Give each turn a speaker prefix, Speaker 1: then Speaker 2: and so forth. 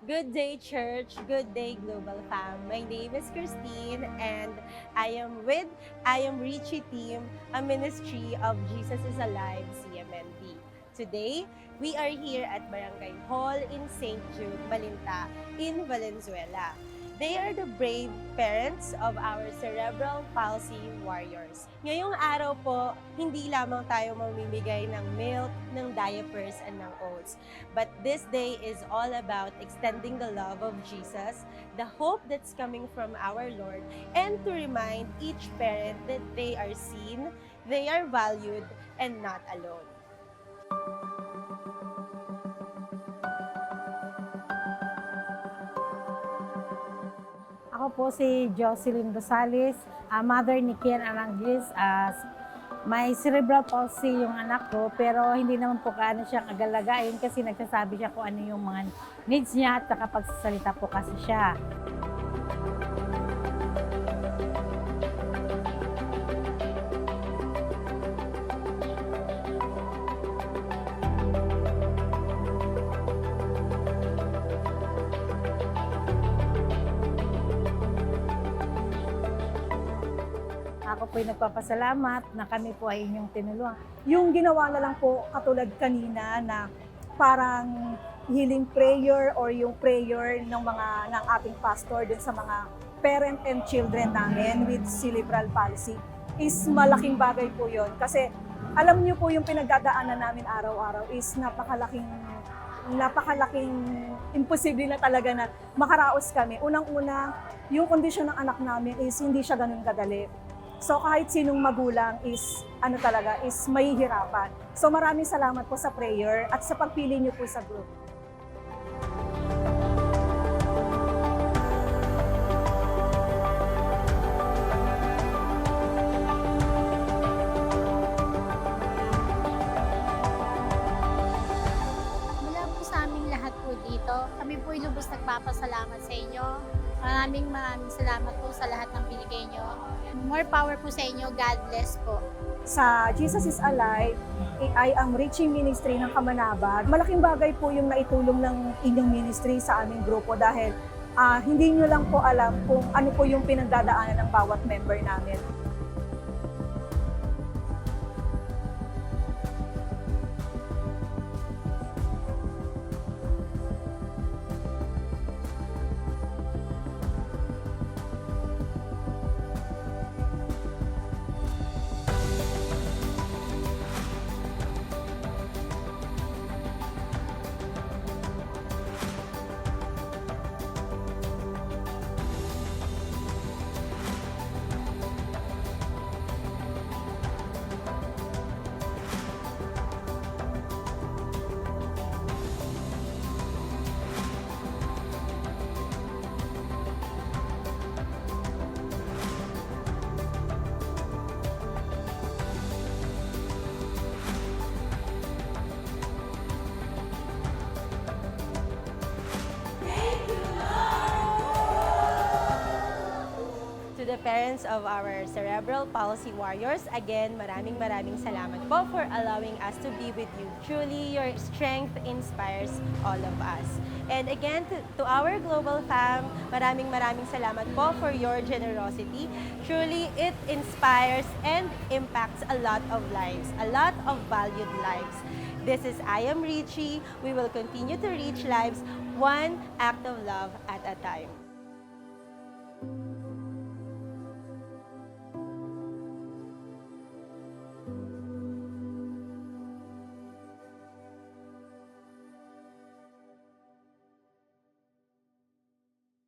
Speaker 1: Good day, church. Good day, Global Fam. My name is Christine, and I am Richie Team, a ministry of Jesus is Alive, CMND. Today, we are here at Barangay Hall in St. Jude, Balinta, in Valenzuela. They are the brave parents of our cerebral palsy warriors. Ngayong araw po, hindi lamang tayo mamimigay ng milk, ng diapers, and ng oats. But this day is all about extending the love of Jesus, the hope that's coming from our Lord, and to remind each parent that they are seen, they are valued, and not alone.
Speaker 2: Ako po si Jocelyn Rosales, mother ni Kian Arangis. May cerebral palsy yung anak ko, pero hindi naman po kaano siya kagalagain kasi nagsasabi siya kung ano yung mga needs niya at nakapagsasalita po kasi siya. Ako po ay nagpapasalamat na kami po ay inyong tinulungan.
Speaker 3: Yung ginawa na lang po katulad kanina na parang healing prayer or yung prayer ng ating pastor dun sa mga parent and children namin with cerebral palsy is malaking bagay po yon. Kasi alam niyo po yung pinagdadaanan namin araw-araw is napakalaking imposible na talaga na makaraos kami. Unang-una, yung kondisyon ng anak namin is hindi siya ganun kadali. So kahit sinong magulang is mahihirapan. So maraming salamat po sa prayer at sa pagpili niyo po sa group.
Speaker 4: Mula po sa aming lahat po dito, kami po ay lubos nagpapasalamat sa inyo. Maraming salamat po sa lahat ng binigay nyo. More power po sa inyo. God bless po.
Speaker 3: Sa Jesus is Alive, ay ang Reaching Ministry ng Kamanabag. Malaking bagay po yung naitulong ng inyong ministry sa aming grupo dahil hindi nyo lang po alam kung ano po yung pinagdadaanan ng bawat member namin.
Speaker 1: To the parents of our cerebral palsy warriors, again, maraming salamat po for allowing us to be with you. Truly, your strength inspires all of us. And again, to our global fam, maraming salamat po for your generosity. Truly, it inspires and impacts a lot of lives, a lot of valued lives. This is I Am Richie. We will continue to reach lives one act of love at a time.